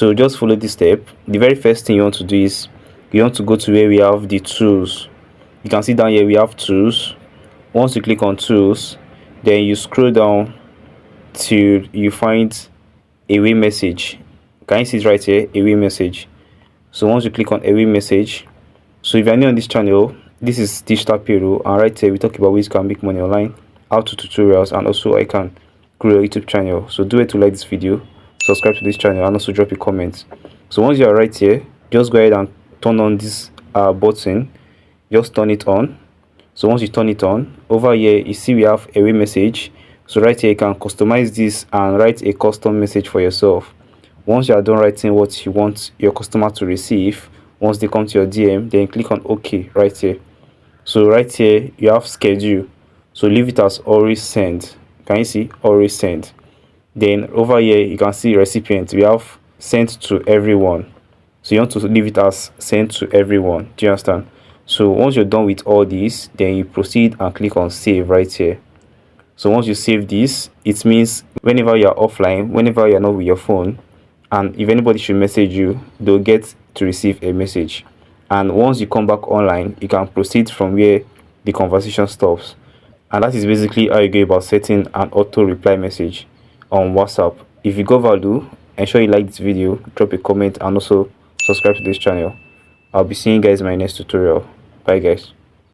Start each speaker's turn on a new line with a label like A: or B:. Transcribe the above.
A: So just follow this step. The very first thing you want to do is you want to go to where we have the tools. You can see down here we have tools. Once you click on tools, then you scroll down till you find away message. Can you see it right here, away message? So once you click on away message, so if you're new on this channel, this is digital payroll, and right here we talk about ways you can make money online, how to tutorials, and also I can grow your YouTube channel. So do it to like this video, subscribe to this channel, and also drop a comment. So once you are right here, just go ahead and turn on this button. Just turn it on. So once you turn it on, over here you see we have away message. So right here you can customize this and write a custom message for yourself. Once you are done writing what you want your customer to receive, once they come to your DM, then click on OK right here. So right here you have schedule, so leave it as always send. Can you see always send? Then over here you can see recipient, we have sent to everyone. So you want to leave it as sent to everyone. Do you understand? So once you're done with all this, then you proceed and click on save right here. So once you save this, it means whenever you're offline, whenever you're not with your phone, and if anybody should message you, they'll get to receive a message. And once you come back online, you can proceed from where the conversation stops. And that is basically how you go about setting an auto reply message on WhatsApp. If you got value, ensure you like this video, drop a comment, and also subscribe to this channel. I'll be seeing you guys in my next tutorial. Bye guys.